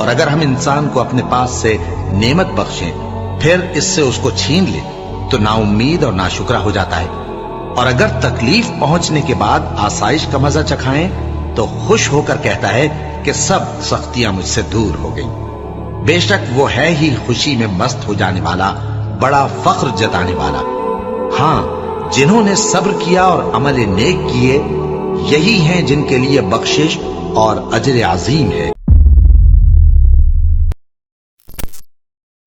اور اگر ہم انسان کو اپنے پاس سے نعمت بخشیں پھر اس سے اس کو چھین لیں تو نا امید اور ناشکرا ہو جاتا ہے، اور اگر تکلیف پہنچنے کے بعد آسائش کا مزہ چکھائیں تو خوش ہو کر کہتا ہے کہ سب سختیاں مجھ سے دور ہو گئیں۔ بے شک وہ ہے ہی خوشی میں مست ہو جانے والا، بڑا فخر جتانے والا۔ ہاں، جنہوں نے صبر کیا اور عمل نیک کیے، یہی ہیں جن کے لیے بخشش اور اجر عظیم ہے۔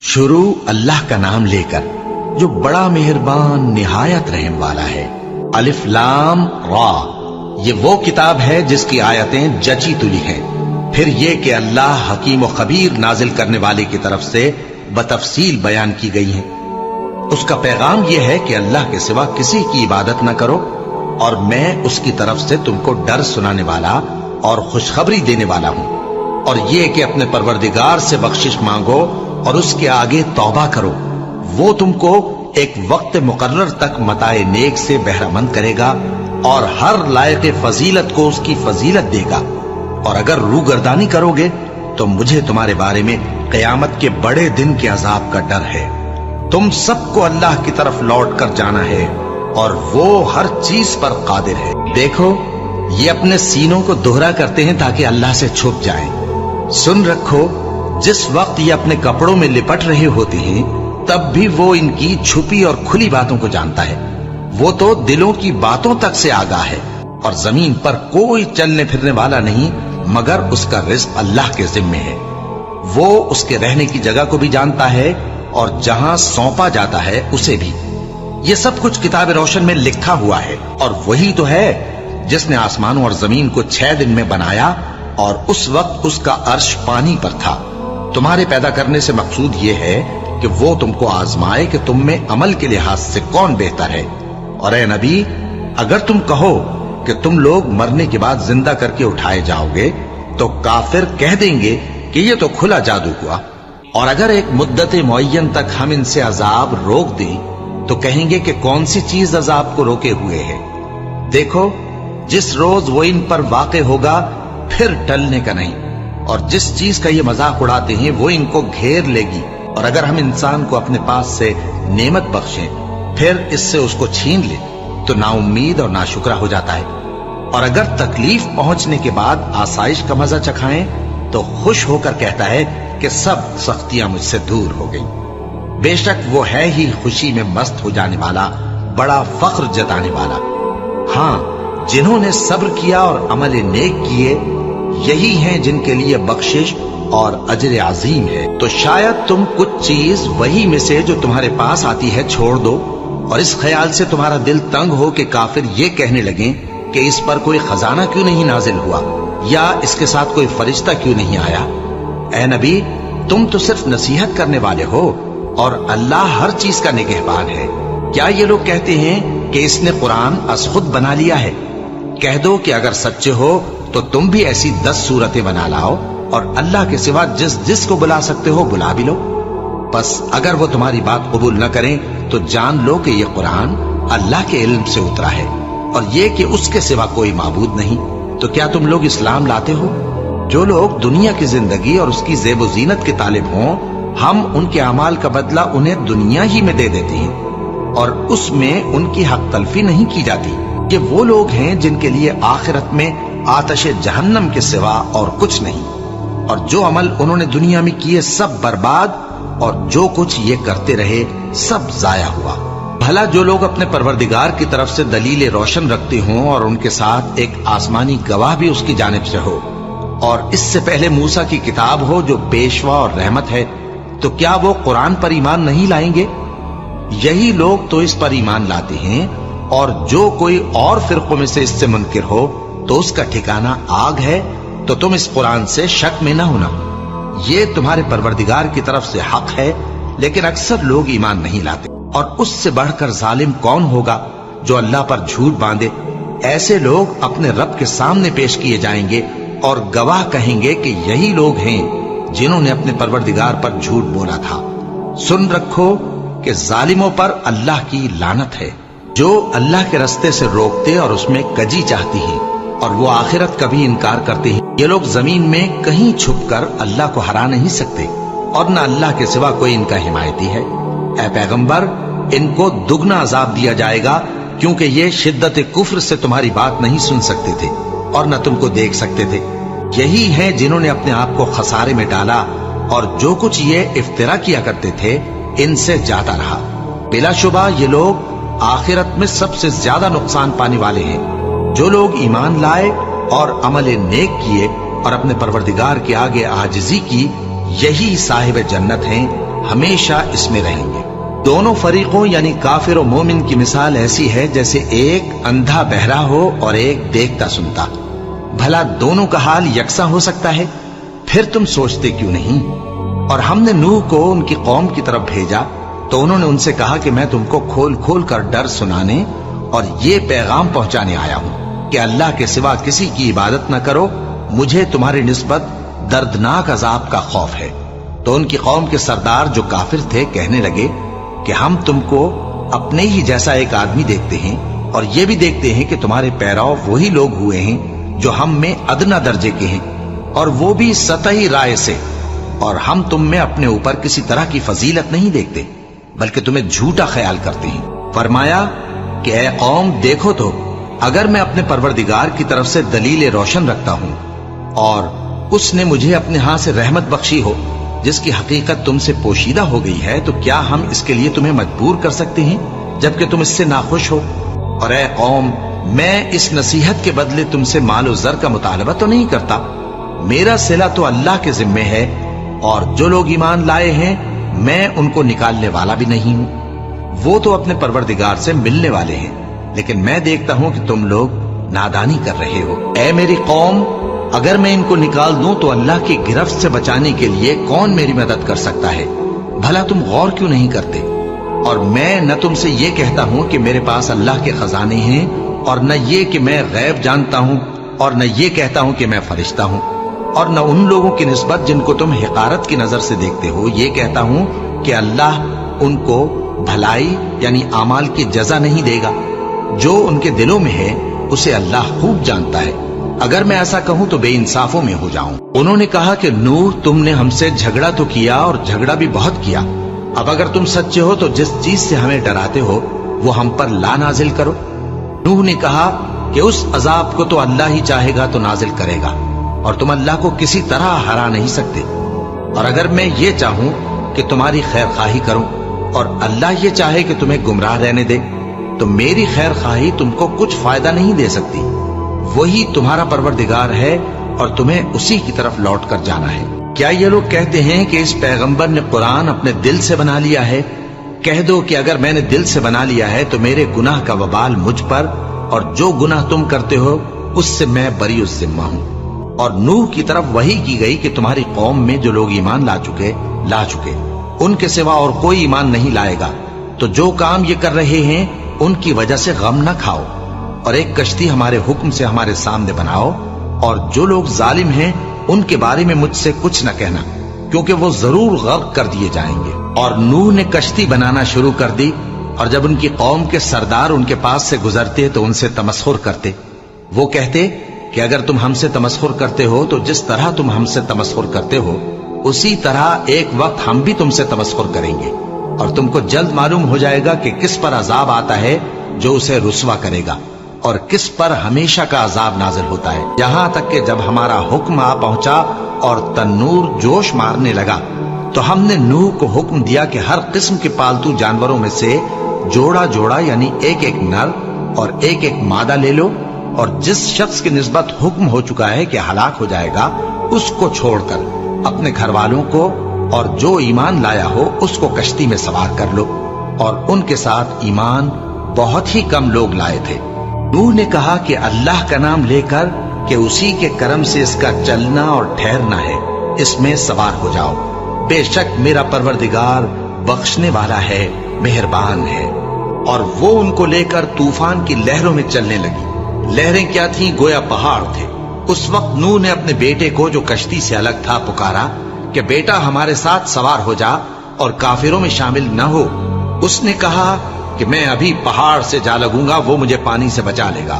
شروع اللہ کا نام لے کر جو بڑا مہربان نہایت رحم والا ہے۔ الف لام را، یہ وہ کتاب ہے جس کی آیتیں جچی تلی ہیں۔ پھر یہ کہ اللہ حکیم و خبیر نازل کرنے والے کی طرف سے بتفصیل بیان کی گئی ہیں۔ اس کا پیغام یہ ہے کہ اللہ کے سوا کسی کی عبادت نہ کرو، اور میں اس کی طرف سے تم کو ڈر سنانے والا اور خوشخبری دینے والا ہوں، اور یہ کہ اپنے پروردگار سے بخشش مانگو اور اس کے آگے توبہ کرو، وہ تم کو ایک وقت مقرر تک متاع نیک سے بہرہ مند کرے گا اور ہر لائق فضیلت کو اس کی فضیلت دے گا، اور اگر روگردانی کرو گے تو مجھے تمہارے بارے میں قیامت کے بڑے دن کے عذاب کا ڈر ہے۔ تم سب کو اللہ کی طرف لوٹ کر جانا ہے اور وہ ہر چیز پر قادر ہے۔ دیکھو، یہ اپنے سینوں کو دوہرا کرتے ہیں تاکہ اللہ سے چھپ جائیں۔ سن رکھو، جس وقت یہ اپنے کپڑوں میں لپٹ رہے ہوتے ہیں تب بھی وہ ان کی چھپی اور کھلی باتوں کو جانتا ہے۔ وہ تو دلوں کی باتوں تک سے آگاہ ہے، اور زمین پر کوئی چلنے پھرنے والا نہیں مگر اس کا رزق اللہ کے ذمے ہے۔ وہ اس کے رہنے کی جگہ کو بھی جانتا ہے اور جہاں سونپا جاتا ہے اسے بھی۔ یہ سب کچھ کتاب روشن میں لکھا ہوا ہے، اور وہی تو ہے جس نے آسمانوں اور زمین کو 6 دن میں بنایا، اور اس وقت اس کا عرش پانی پر تھا۔ تمہارے پیدا کرنے سے مقصود یہ ہے کہ وہ تم کو آزمائے کہ تم میں عمل کے لحاظ سے کون بہتر ہے۔ اور اے نبی، اگر تم کہو کہ تم لوگ مرنے کے بعد زندہ کر کے اٹھائے جاؤ گے تو کافر کہہ دیں گے کہ یہ تو کھلا جادو ہوا، اور اگر ایک مدت معین تک ہم ان سے عذاب روک دیں تو کہیں گے کہ کون سی چیز عذاب کو روکے ہوئے ہے۔ دیکھو، جس روز وہ ان پر واقع ہوگا پھر ٹلنے کا نہیں، اور جس چیز کا یہ مذاق اڑاتے ہیں وہ ان کو گھیر لے گی، اور اگر ہم انسان کو اپنے پاس سے نعمت بخشیں پھر اس سے اس کو چھین لیں تو نا امید اور ناشکرا ہو جاتا ہے، اور اگر تکلیف پہنچنے کے بعد آسائش کا مزہ چکھائیں تو خوش ہو کر کہتا ہے کہ سب سختیاں مجھ سے دور ہو گئیں۔ بے شک وہ ہے ہی خوشی میں مست ہو جانے والا، بڑا فخر جتانے والا۔ ہاں، جنہوں نے صبر کیا اور عمل نیک کیے، یہی ہیں جن کے لیے بخشش اور اجر عظیم ہے۔ تو شاید تم کچھ چیز وہی میں سے جو تمہارے پاس آتی ہے چھوڑ دو، اور اس خیال سے تمہارا دل تنگ ہو کہ کافر یہ کہنے لگیں کہ اس پر کوئی خزانہ کیوں نہیں نازل ہوا، یا اس کے ساتھ کوئی فرشتہ کیوں نہیں آیا۔ اے نبی، تم تو صرف نصیحت کرنے والے ہو، اور اللہ ہر چیز کا نگہبان ہے۔ کیا یہ لوگ کہتے ہیں کہ اس نے قرآن از خود بنا لیا ہے؟ کہہ دو کہ اگر سچے ہو تو تم بھی ایسی 10 صورتیں بنا لاؤ، اور اللہ کے سوا جس جس کو بلا سکتے ہو بلا بھی لو۔ بس اگر وہ تمہاری بات قبول نہ کریں تو جان لو کہ یہ قرآن اللہ کے علم سے اترا ہے، اور یہ کہ اس کے سوا کوئی معبود نہیں۔ تو کیا تم لوگ اسلام لاتے ہو؟ جو لوگ دنیا کی زندگی اور اس کی زیب و زینت کے طالب ہوں، ہم ان کے اعمال کا بدلہ انہیں دنیا ہی میں دے دیتے ہیں، اور اس میں ان کی حق تلفی نہیں کی جاتی۔ یہ وہ لوگ ہیں جن کے لیے آخرت میں آتش جہنم کے سوا اور کچھ نہیں، اور جو عمل انہوں نے دنیا میں کیے سب برباد، اور جو کچھ یہ کرتے رہے سب ضائع ہوا۔ بھلا جو لوگ اپنے پروردگار کی طرف سے دلیل روشن رکھتے ہوں اور ان کے ساتھ ایک آسمانی گواہ بھی اس کی جانب سے ہو، اور اس سے پہلے موسیٰ کی کتاب ہو جو پیشوا اور رحمت ہے، تو کیا وہ قرآن پر ایمان نہیں لائیں گے؟ یہی لوگ تو اس پر ایمان لاتے ہیں، اور جو کوئی اور فرقوں میں سے اس سے منکر ہو تو اس کا ٹھکانہ آگ ہے۔ تو تم اس قرآن سے شک میں نہ ہونا، یہ تمہارے پروردگار کی طرف سے حق ہے، لیکن اکثر لوگ ایمان نہیں لاتے۔ اور اس سے بڑھ کر ظالم کون ہوگا جو اللہ پر جھوٹ باندھے؟ ایسے لوگ اپنے رب کے سامنے پیش کیے جائیں گے اور گواہ کہیں گے کہ یہی لوگ ہیں جنہوں نے اپنے پروردگار پر جھوٹ بولا تھا۔ سن رکھو کہ ظالموں پر اللہ کی لعنت ہے، جو اللہ کے رستے سے روکتے اور اس میں کجی چاہتی ہیں۔ اور وہ آخرت کا بھی انکار کرتے ہیں۔ یہ لوگ زمین میں کہیں چھپ کر اللہ کو ہرا نہیں سکتے اور نہ اللہ کے سوا کوئی ان کا حمایتی ہے۔ اے پیغمبر، ان کو دگنا عذاب دیا جائے گا، کیونکہ یہ شدت کفر سے تمہاری بات نہیں سن سکتے تھے اور نہ تم کو دیکھ سکتے تھے۔ یہی ہیں جنہوں نے اپنے آپ کو خسارے میں ڈالا، اور جو کچھ یہ افترا کیا کرتے تھے ان سے جاتا رہا۔ بلا شبہ یہ لوگ آخرت میں سب سے زیادہ نقصان پانے والے ہیں۔ جو لوگ ایمان لائے اور عمل نیک کیے اور اپنے پروردگار کے آگے عاجزی کی، یہی صاحب جنت ہیں، ہمیشہ اس میں رہیں گے۔ دونوں فریقوں یعنی کافر و مومن کی مثال ایسی ہے جیسے ایک اندھا بہرا ہو اور ایک دیکھتا سنتا۔ بھلا دونوں کا حال یکساں ہو سکتا ہے؟ پھر تم سوچتے کیوں نہیں؟ اور ہم نے نوح کو ان کی قوم کی طرف بھیجا تو انہوں نے ان سے کہا کہ میں تم کو کھول کھول کر ڈر سنانے اور یہ پیغام پہنچانے آیا ہوں کہ اللہ کے سوا کسی کی عبادت نہ کرو، مجھے تمہاری نسبت دردناک عذاب کا خوف ہے۔ تو ان کی قوم کے سردار جو کافر تھے کہنے لگے کہ ہم تم کو اپنے ہی جیسا ایک آدمی دیکھتے ہیں اور یہ بھی دیکھتے ہیں کہ تمہارے پیرو وہی لوگ ہوئے ہیں جو ہم میں ادنا درجے کے ہیں، اور وہ بھی سطحی رائے سے، اور ہم تم میں اپنے اوپر کسی طرح کی فضیلت نہیں دیکھتے بلکہ تمہیں جھوٹا خیال کرتے ہیں۔ فرمایا کہ اے قوم، دیکھو تو اگر میں اپنے پروردگار کی طرف سے دلیل روشن رکھتا ہوں اور اس نے مجھے اپنے ہاں سے رحمت بخشی ہو جس کی حقیقت تم سے پوشیدہ ہو گئی ہے، تو کیا ہم اس کے لیے تمہیں مجبور کر سکتے ہیں جبکہ تم اس سے ناخوش ہو؟ اور اے قوم، میں اس نصیحت کے بدلے تم سے مال و زر کا مطالبہ تو نہیں کرتا، میرا صلہ تو اللہ کے ذمے ہے، اور جو لوگ ایمان لائے ہیں میں ان کو نکالنے والا بھی نہیں ہوں، وہ تو اپنے پروردگار سے ملنے والے ہیں، لیکن میں دیکھتا ہوں کہ تم لوگ نادانی کر رہے ہو۔ اے میری قوم، اگر میں ان کو نکال دوں تو اللہ کی گرفت سے بچانے کے لیے کون میری مدد کر سکتا ہے؟ بھلا تم غور کیوں نہیں کرتے؟ اور میں نہ تم سے یہ کہتا ہوں کہ میرے پاس اللہ کے خزانے ہیں، اور نہ یہ کہ میں غیب جانتا ہوں، اور نہ یہ کہتا ہوں کہ میں فرشتہ ہوں، اور نہ ان لوگوں کی نسبت جن کو تم حقارت کی نظر سے دیکھتے ہو یہ کہتا ہوں کہ اللہ ان کو بھلائی یعنی اعمال کی جزا نہیں دے گا۔ جو ان کے دلوں میں ہے اسے اللہ خوب جانتا ہے۔ اگر میں ایسا کہوں تو بے انصافوں میں ہو جاؤں۔ انہوں نے کہا کہ نوح، تم نے ہم سے جھگڑا تو کیا اور جھگڑا بھی بہت کیا، اب اگر تم سچے ہو تو جس چیز سے ہمیں ڈراتے ہو وہ ہم پر لا نازل کرو۔ نوح نے کہا کہ اس عذاب کو تو اللہ ہی چاہے گا تو نازل کرے گا، اور تم اللہ کو کسی طرح ہرا نہیں سکتے۔ اور اگر میں یہ چاہوں کہ تمہاری خیر خواہی کروں اور اللہ یہ چاہے کہ تمہیں گمراہ رہنے دے، تو میری خیر خواہی تم کو کچھ فائدہ نہیں دے سکتی۔ وہی تمہارا پروردگار ہے اور تمہیں اسی کی طرف لوٹ کر جانا ہے۔ کیا یہ لوگ کہتے ہیں کہ اس پیغمبر نے قرآن اپنے دل سے بنا لیا ہے؟ کہہ دو کہ اگر میں نے دل سے بنا لیا ہے تو میرے گناہ کا وبال مجھ پر، اور جو گناہ تم کرتے ہو اس سے میں بری الذمہ ہوں۔ اور نوح کی طرف وحی کی گئی کہ تمہاری قوم میں جو لوگ ایمان لا چکے ان کے سوا اور کوئی ایمان نہیں لائے گا، تو جو کام یہ کر رہے ہیں ان کی وجہ سے غم نہ کھاؤ، اور ایک کشتی ہمارے حکم سے ہمارے سامنے بناؤ، اور جو لوگ ظالم ہیں ان کے بارے میں مجھ سے کچھ نہ کہنا، کیونکہ وہ ضرور غرق کر دیے جائیں گے۔ اور نوح نے کشتی بنانا شروع کر دی، اور جب ان کی قوم کے سردار ان کے پاس سے گزرتے تو ان سے تمسخر کرتے۔ وہ کہتے کہ اگر تم ہم سے تمسخر کرتے ہو تو جس طرح تم ہم سے تمسخر کرتے ہو اسی طرح ایک وقت ہم بھی تم سے تمسخر کریں گے، اور تم کو جلد معلوم ہو جائے گا کہ کس پر عذاب آتا ہے جو اسے رسوا کرے گا، اور کس پر ہمیشہ کا عذاب نازل ہوتا ہے۔ یہاں تک کہ جب ہمارا حکم آ پہنچا اور تنور جوش مارنے لگا تو ہم نے نوح کو حکم دیا کہ ہر قسم کے پالتو جانوروں میں سے جوڑا جوڑا یعنی ایک ایک نر اور ایک ایک مادہ لے لو، اور جس شخص کی نسبت حکم ہو چکا ہے کہ ہلاک ہو جائے گا اس کو چھوڑ کر اپنے گھر والوں کو اور جو ایمان لایا ہو اس کو کشتی میں سوار کر لو۔ اور ان کے ساتھ ایمان بہت ہی کم لوگ لائے تھے۔ نوح نے کہا کہ اللہ کا نام لے کر کہ اسی کے کرم سے اس کا چلنا اور ٹھہرنا ہے، اس میں سوار ہو جاؤ، بے شک میرا پروردگار بخشنے والا ہے، مہربان ہے۔ اور وہ ان کو لے کر طوفان کی لہروں میں چلنے لگی۔ لہریں کیا تھیں؟ گویا پہاڑ تھے۔ اس وقت نوح نے اپنے بیٹے کو جو کشتی سے الگ تھا پکارا کہ بیٹا ہمارے ساتھ سوار ہو جا اور کافروں میں شامل نہ ہو۔ اس نے کہا کہ میں ابھی پہاڑ سے جا لگوں گا، وہ مجھے پانی سے بچا لے گا۔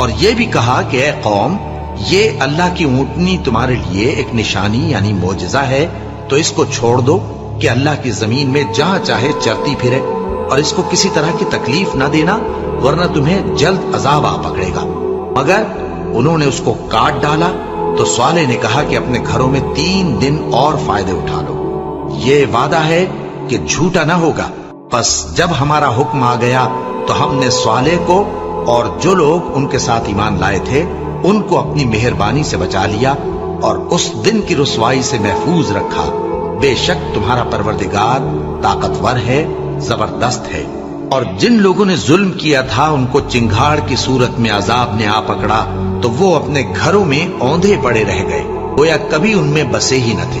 اور یہ بھی کہا کہ اے قوم، یہ اللہ کی اونٹنی تمہارے لیے ایک نشانی یعنی معجزہ ہے، تو اس کو چھوڑ دو کہ اللہ کی زمین میں جہاں چاہے چرتی پھرے، اور اس کو کسی طرح کی تکلیف نہ دینا، ورنہ تمہیں جلد عذاب آ پکڑے گا۔ مگر انہوں نے اس کو کاٹ ڈالا۔ تو صالح نے کہا کہ اپنے گھروں میں 3 دن اور فائدے اٹھا لو، یہ وعدہ ہے کہ جھوٹا نہ ہوگا۔ پس جب ہمارا حکم آ گیا تو ہم نے صالح کو اور جو لوگ ان کے ساتھ ایمان لائے تھے ان کو اپنی مہربانی سے بچا لیا اور اس دن کی رسوائی سے محفوظ رکھا۔ بے شک تمہارا پروردگار طاقتور ہے، زبردست ہے۔ اور جن لوگوں نے ظلم کیا تھا ان کو چنگھاڑ کی صورت میں عذاب نے آ پکڑا تو وہ اپنے گھروں میں اوندھے پڑے رہ گئے، گویا کبھی ان میں بسے ہی نہ تھے۔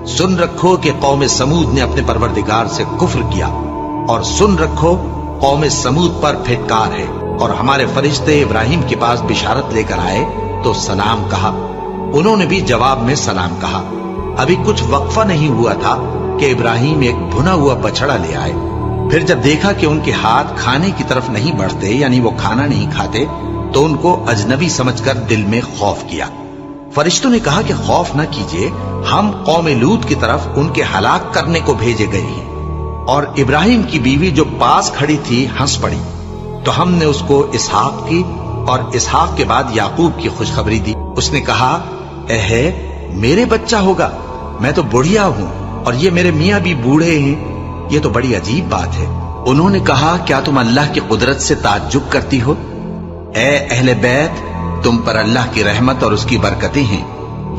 سن رکھو کہ قوم سمود نے اپنے پروردگار سے کفر کیا، اور سن رکھو قوم سمود پر پھٹکار ہے۔ اور ہمارے فرشتے ابراہیم کے پاس بشارت لے کر آئے تو سلام کہا، انہوں نے بھی جواب میں سلام کہا۔ ابھی کچھ وقفہ نہیں ہوا تھا کہ ابراہیم ایک بھنا ہوا بچڑا لے آئے۔ پھر جب دیکھا کہ ان کے ہاتھ کھانے کی طرف نہیں بڑھتے، یعنی وہ کھانا نہیں کھاتے، تو ان کو اجنبی سمجھ کر دل میں خوف کیا۔ فرشتوں نے کہا کہ خوف نہ کیجیے، ہم قوم لوط کی طرف ان کے ہلاک کرنے کو بھیجے گئے ہیں۔ اور ابراہیم کی بیوی جو پاس کھڑی تھی ہنس پڑی، تو ہم نے اس کو اسحاق کی اور اسحاق کے بعد یعقوب کی خوشخبری دی۔ اس نے کہا، اے میرے بچہ ہوگا، میں تو بڑھیا ہوں اور یہ میرے میاں بھی بوڑھے ہیں، یہ تو بڑی عجیب بات ہے۔ انہوں نے کہا، کیا تم اللہ کی قدرت سے تعجب کرتی ہو؟ اے اہل بیت، تم پر اللہ کی رحمت اور اس کی برکتیں ہیں،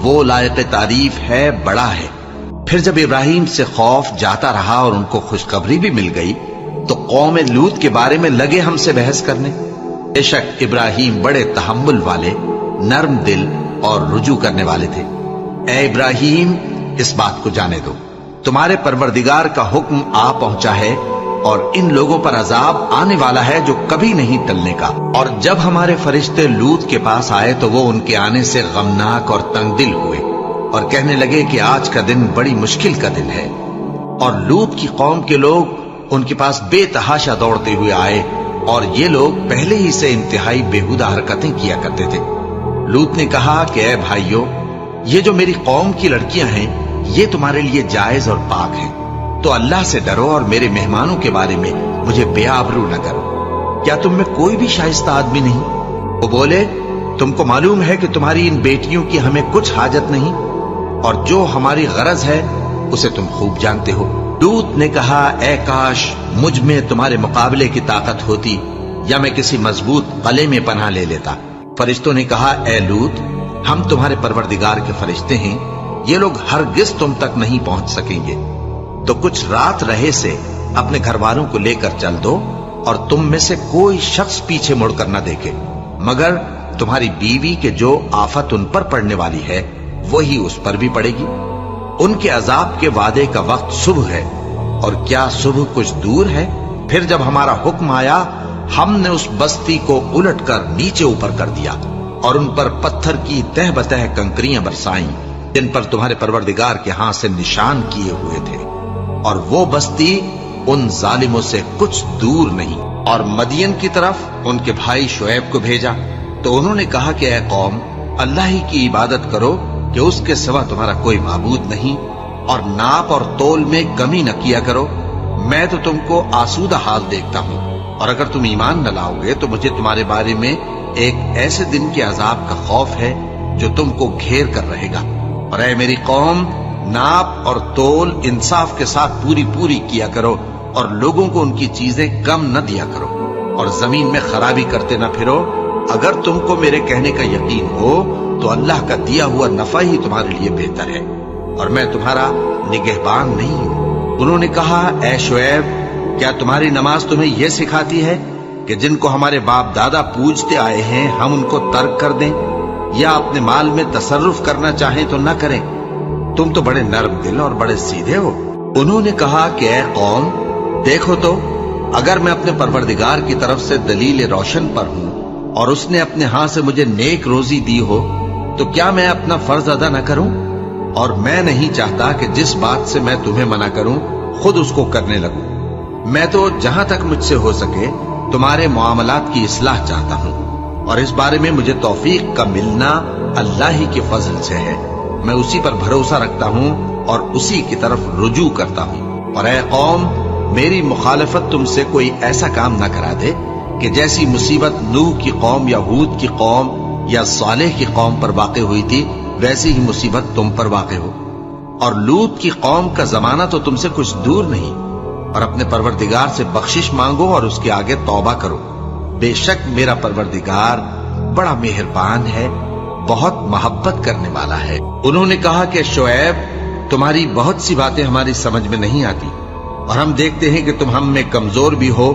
وہ لائق تعریف ہے، بڑا ہے۔ پھر جب ابراہیم سے خوف جاتا رہا اور ان کو خوشخبری بھی مل گئی تو قوم لوط کے بارے میں لگے ہم سے بحث کرنے۔ بے شک ابراہیم بڑے تحمل والے، نرم دل اور رجوع کرنے والے تھے۔ اے ابراہیم، اس بات کو جانے دو، تمہارے پروردگار کا حکم آ پہنچا ہے اور ان لوگوں پر عذاب آنے والا ہے جو کبھی نہیں ٹلنے کا۔ اور جب ہمارے فرشتے لوط کے پاس آئے تو وہ ان کے آنے سے غمناک اور تنگ دل ہوئے اور کہنے لگے کہ آج کا دن بڑی مشکل کا دن ہے۔ اور لوط کی قوم کے لوگ ان کے پاس بے تحاشا دوڑتے ہوئے آئے، اور یہ لوگ پہلے ہی سے انتہائی بےہودہ حرکتیں کیا کرتے تھے۔ لوط نے کہا کہ اے بھائیو، یہ جو میری قوم کی لڑکیاں ہیں یہ تمہارے لیے جائز اور پاک ہیں، تو اللہ سے ڈرو اور میرے مہمانوں کے بارے میں مجھے بے آبرو نہ کرو۔ کیا تم میں کوئی بھی شائستہ آدمی نہیں؟ وہ بولے، تم کو معلوم ہے کہ تمہاری ان بیٹیوں کی ہمیں کچھ حاجت نہیں، اور جو ہماری غرض ہے اسے تم خوب جانتے ہو۔ لوط نے کہا، اے کاش مجھ میں تمہارے مقابلے کی طاقت ہوتی، یا میں کسی مضبوط قلعے میں پناہ لے لیتا۔ فرشتوں نے کہا، اے لوط، ہم تمہارے پروردگار کے فرشتے ہیں، یہ لوگ ہرگز تم تک نہیں پہنچ سکیں گے، تو کچھ رات رہے سے اپنے گھر والوں کو لے کر چل دو، اور تم میں سے کوئی شخص پیچھے مڑ کر نہ دیکھے، مگر تمہاری بیوی کے جو آفت ان پر پڑنے والی ہے وہی اس پر بھی پڑے گی۔ ان کے عذاب کے وعدے کا وقت صبح ہے، اور کیا صبح کچھ دور ہے؟ پھر جب ہمارا حکم آیا ہم نے اس بستی کو الٹ کر نیچے اوپر کر دیا اور ان پر پتھر کی تہ بتہ کنکریاں برسائیں جن پر تمہارے پروردگار کے ہاں سے نشان کیے ہوئے تھے، اور وہ بستی ان ظالموں سے کچھ دور نہیں۔ اور مدین کی طرف ان کے بھائی شعیب کو بھیجا تو انہوں نے کہا کہ اے قوم، اللہ ہی کی عبادت کرو کہ اس کے سوا تمہارا کوئی معبود نہیں، اور ناپ اور تول میں کمی نہ کیا کرو، میں تو تم کو آسودہ حال دیکھتا ہوں، اور اگر تم ایمان نہ لاؤ گے تو مجھے تمہارے بارے میں ایک ایسے دن کے عذاب کا خوف ہے جو تم کو گھیر کر رہے گا۔ اور اے میری قوم، ناپ اور تول انصاف کے ساتھ پوری کیا کرو، اور لوگوں کو ان کی چیزیں کم نہ دیا کرو، اور زمین میں خرابی کرتے نہ پھرو۔ اگر تم کو میرے کہنے کا یقین ہو تو اللہ کا دیا ہوا نفع ہی تمہارے لیے بہتر ہے، اور میں تمہارا نگہبان نہیں ہوں۔ انہوں نے کہا، اے شعیب، کیا تمہاری نماز تمہیں یہ سکھاتی ہے کہ جن کو ہمارے باپ دادا پوجتے آئے ہیں ہم ان کو ترک کر دیں، یا اپنے مال میں تصرف کرنا چاہیں تو نہ کریں؟ تم تو بڑے نرم دل اور بڑے سیدھے ہو۔ انہوں نے کہا کہ اے قوم، دیکھو تو، اگر میں اپنے پروردگار کی طرف سے دلیل روشن پر ہوں اور اس نے اپنے ہاں سے مجھے نیک روزی دی ہو تو کیا میں اپنا فرض ادا نہ کروں؟ اور میں نہیں چاہتا کہ جس بات سے میں تمہیں منع کروں خود اس کو کرنے لگوں۔ میں تو جہاں تک مجھ سے ہو سکے تمہارے معاملات کی اصلاح چاہتا ہوں، اور اس بارے میں مجھے توفیق کا ملنا اللہ ہی کے فضل سے ہے۔ میں اسی پر بھروسہ رکھتا ہوں اور اسی کی طرف رجوع کرتا ہوں۔ اور اے قوم، میری مخالفت تم سے کوئی ایسا کام نہ کرا دے کہ جیسی مصیبت نوح کی قوم یا ہود کی قوم یا صالح کی قوم پر واقع ہوئی تھی، ویسی ہی مصیبت تم پر واقع ہو۔ اور لوط کی قوم کا زمانہ تو تم سے کچھ دور نہیں۔ اور اپنے پروردگار سے بخشش مانگو اور اس کے آگے توبہ کرو، بے شک میرا پروردگار بڑا مہربان ہے، بہت محبت کرنے والا ہے۔ انہوں نے کہا کہ شعیب، تمہاری بہت سی باتیں ہماری سمجھ میں نہیں آتی، اور ہم دیکھتے ہیں کہ تم ہم میں کمزور بھی ہو،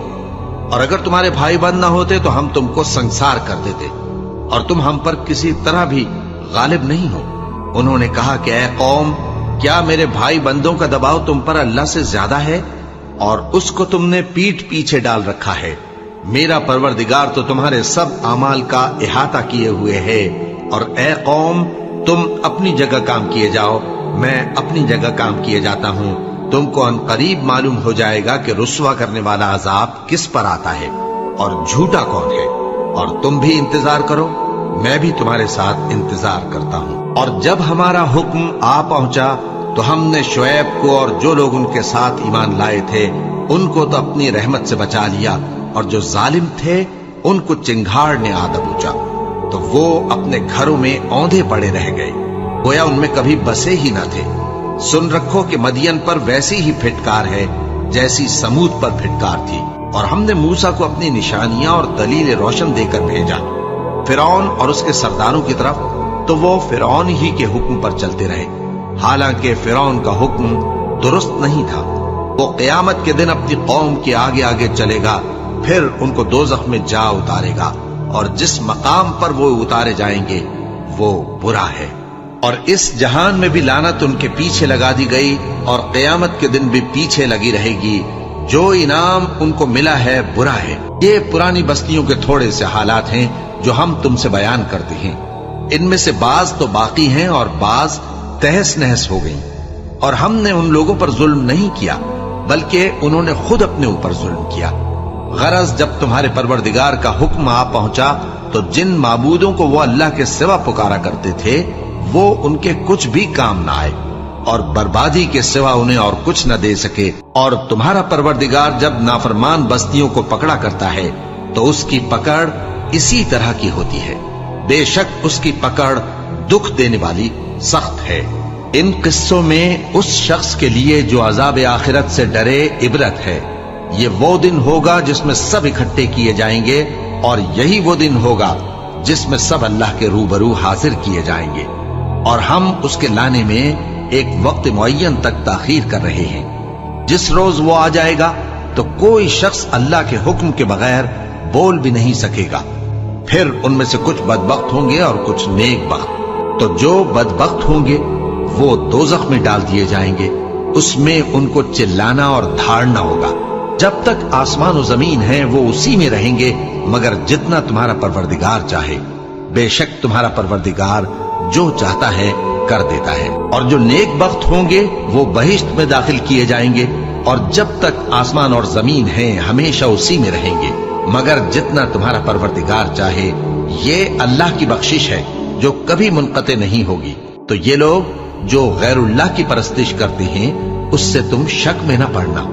اور اگر تمہارے بھائی بند نہ ہوتے تو ہم تم کو سنسار کر دیتے، اور تم ہم پر کسی طرح بھی غالب نہیں ہو۔ انہوں نے کہا کہ اے قوم، کیا میرے بھائی بندوں کا دباؤ تم پر اللہ سے زیادہ ہے، اور اس کو تم نے پیٹھ پیچھے ڈال رکھا ہے؟ میرا پروردگار تو تمہارے سب اعمال کا احاطہ کیے ہوئے ہے۔ اور اے قوم، تم اپنی جگہ کام کیے جاؤ، میں اپنی جگہ کام کیے جاتا ہوں۔ تم کو ان قریب معلوم ہو جائے گا کہ رسوا کرنے والا عذاب کس پر آتا ہے اور جھوٹا کون ہے۔ اور تم بھی انتظار کرو، میں بھی تمہارے ساتھ انتظار کرتا ہوں۔ اور جب ہمارا حکم آ پہنچا تو ہم نے شعیب کو اور جو لوگ ان کے ساتھ ایمان لائے تھے ان کو تو اپنی رحمت سے بچا لیا، اور جو ظالم تھے ان کو چنگھاڑ نے آ دبوچا، تو وہ اپنے گھروں میں اوندھے پڑے رہ گئے، گویا ان میں کبھی بسے ہی نہ تھے۔ سن رکھو کہ مدین پر ویسی ہی پھٹکار ہے جیسی سمود پر پھٹکار تھی۔ اور ہم نے موسیٰ کو اپنی نشانیاں اور دلیل روشن دے کر بھیجا فرعون اور اس کے سرداروں کی طرف، تو وہ فرعون ہی کے حکم پر چلتے رہے، حالانکہ فرعون کا حکم درست نہیں تھا۔ وہ قیامت کے دن اپنی قوم کے آگے آگے چلے گا، پھر ان کو دوزخ میں جا اتارے گا، اور جس مقام پر وہ اتارے جائیں گے وہ برا ہے۔ اور اس جہان میں بھی لعنت ان کے پیچھے لگا دی گئی، اور قیامت کے دن بھی پیچھے لگی رہے گی۔ جو انعام ان کو ملا ہے برا ہے۔ یہ پرانی بستیوں کے تھوڑے سے حالات ہیں جو ہم تم سے بیان کرتے ہیں، ان میں سے بعض تو باقی ہیں اور بعض تہس نہس ہو گئیں۔ اور ہم نے ان لوگوں پر ظلم نہیں کیا، بلکہ انہوں نے خود اپنے اوپر ظلم کیا۔ غرض جب تمہارے پروردگار کا حکم آ پہنچا تو جن معبودوں کو وہ اللہ کے سوا پکارا کرتے تھے وہ ان کے کچھ بھی کام نہ آئے، اور بربادی کے سوا انہیں اور کچھ نہ دے سکے۔ اور تمہارا پروردگار جب نافرمان بستیوں کو پکڑا کرتا ہے تو اس کی پکڑ اسی طرح کی ہوتی ہے، بے شک اس کی پکڑ دکھ دینے والی سخت ہے۔ ان قصوں میں اس شخص کے لیے جو عذاب آخرت سے ڈرے عبرت ہے۔ یہ وہ دن ہوگا جس میں سب اکٹھے کیے جائیں گے، اور یہی وہ دن ہوگا جس میں سب اللہ کے روبرو حاضر کیے جائیں گے، اور ہم اس کے لانے میں ایک وقت معین تک تاخیر کر رہے ہیں۔ جس روز وہ آ جائے گا تو کوئی شخص اللہ کے حکم کے بغیر بول بھی نہیں سکے گا۔ پھر ان میں سے کچھ بدبخت ہوں گے اور کچھ نیک بخت۔ تو جو بدبخت ہوں گے وہ دوزخ میں ڈال دیے جائیں گے، اس میں ان کو چلانا اور دھاڑنا ہوگا۔ جب تک آسمان و زمین ہیں وہ اسی میں رہیں گے مگر جتنا تمہارا پروردگار چاہے۔ بے شک تمہارا پروردگار جو چاہتا ہے کر دیتا ہے۔ اور جو نیک بخت ہوں گے وہ بہشت میں داخل کیے جائیں گے، اور جب تک آسمان اور زمین ہیں ہمیشہ اسی میں رہیں گے مگر جتنا تمہارا پروردگار چاہے۔ یہ اللہ کی بخشش ہے جو کبھی منقطع نہیں ہوگی۔ تو یہ لوگ جو غیر اللہ کی پرستش کرتے ہیں اس سے تم شک میں نہ پڑنا،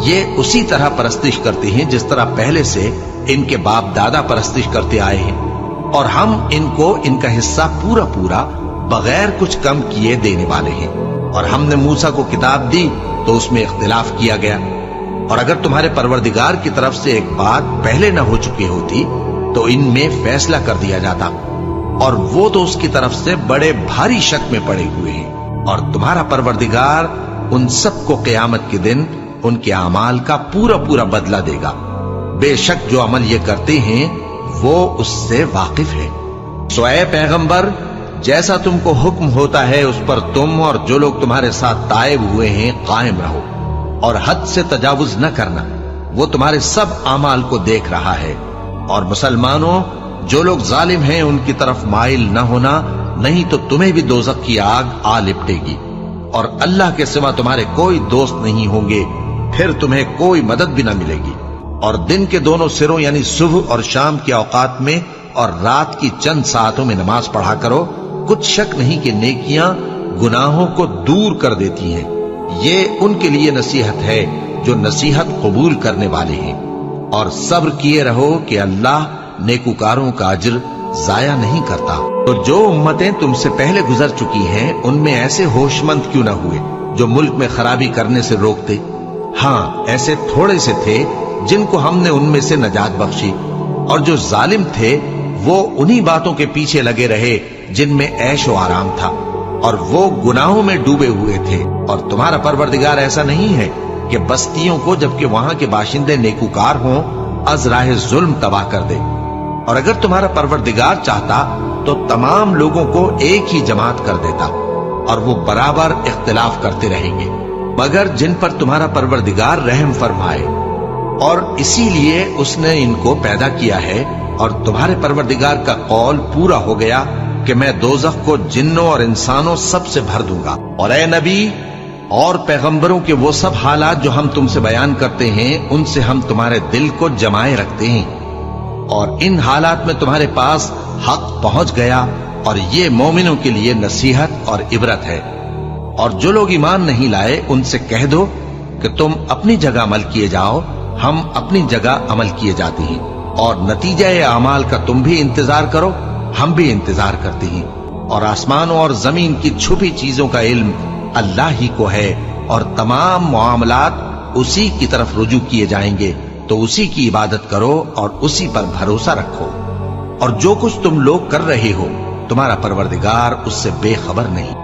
یہ اسی طرح پرستش کرتے ہیں جس طرح پہلے سے ان کے باپ دادا پرستش کرتے آئے ہیں، اور ہم ان کو ان کا حصہ پورا پورا بغیر کچھ کم کیے دینے والے ہیں۔ اور ہم نے موسیٰ کو کتاب دی تو اس میں اختلاف کیا گیا، اور اگر تمہارے پروردگار کی طرف سے ایک بات پہلے نہ ہو چکی ہوتی تو ان میں فیصلہ کر دیا جاتا، اور وہ تو اس کی طرف سے بڑے بھاری شک میں پڑے ہوئے ہیں۔ اور تمہارا پروردگار ان سب کو قیامت کے دن ان کے اعمال کا پورا پورا بدلہ دے گا، بے شک جو عمل یہ کرتے ہیں وہ اس سے واقف ہے۔ سو اے پیغمبر، جیسا تم کو حکم ہوتا ہے اس پر تم اور جو لوگ تمہارے ساتھ تائب ہوئے ہیں قائم رہو، اور حد سے تجاوز نہ کرنا، وہ تمہارے سب اعمال کو دیکھ رہا ہے۔ اور مسلمانوں، جو لوگ ظالم ہیں ان کی طرف مائل نہ ہونا، نہیں تو تمہیں بھی دوزخ کی آگ آ لپٹے گی، اور اللہ کے سوا تمہارے کوئی دوست نہیں ہوں گے، پھر تمہیں کوئی مدد بھی نہ ملے گی۔ اور دن کے دونوں سروں یعنی صبح اور شام کے اوقات میں اور رات کی چند ساعتوں میں نماز پڑھا کرو، کچھ شک نہیں کہ نیکیاں گناہوں کو دور کر دیتی ہیں۔ یہ ان کے لیے نصیحت ہے جو نصیحت قبول کرنے والے ہیں، اور صبر کیے رہو کہ اللہ نیکوکاروں کا اجر ضائع نہیں کرتا۔ تو جو امتیں تم سے پہلے گزر چکی ہیں ان میں ایسے ہوش مند کیوں نہ ہوئے جو ملک میں خرابی کرنے سے روکتے؟ ہاں، ایسے تھوڑے سے تھے جن کو ہم نے ان میں سے نجات بخشی، اور جو ظالم تھے وہ انہی باتوں کے پیچھے لگے رہے جن میں عیش و آرام تھا، اور وہ گناہوں میں ڈوبے ہوئے تھے۔ اور تمہارا پروردگار ایسا نہیں ہے کہ بستیوں کو جبکہ وہاں کے باشندے نیکوکار ہوں از راہ ظلم تباہ کر دے۔ اور اگر تمہارا پروردگار چاہتا تو تمام لوگوں کو ایک ہی جماعت کر دیتا، اور وہ برابر اختلاف کرتے رہیں گے، مگر جن پر تمہارا پروردگار رحم فرمائے، اور اسی لیے اس نے ان کو پیدا کیا ہے۔ اور تمہارے پروردگار کا قول پورا ہو گیا کہ میں دوزخ کو جنوں اور انسانوں سب سے بھر دوں گا۔ اور اے نبی اور پیغمبروں کے وہ سب حالات جو ہم تم سے بیان کرتے ہیں ان سے ہم تمہارے دل کو جمائے رکھتے ہیں، اور ان حالات میں تمہارے پاس حق پہنچ گیا، اور یہ مومنوں کے لیے نصیحت اور عبرت ہے۔ اور جو لوگ ایمان نہیں لائے ان سے کہہ دو کہ تم اپنی جگہ عمل کیے جاؤ، ہم اپنی جگہ عمل کیے جاتے ہیں، اور نتیجہ اعمال کا تم بھی انتظار کرو، ہم بھی انتظار کرتے ہیں۔ اور آسمانوں اور زمین کی چھپی چیزوں کا علم اللہ ہی کو ہے، اور تمام معاملات اسی کی طرف رجوع کیے جائیں گے، تو اسی کی عبادت کرو اور اسی پر بھروسہ رکھو۔ اور جو کچھ تم لوگ کر رہے ہو تمہارا پروردگار اس سے بے خبر نہیں۔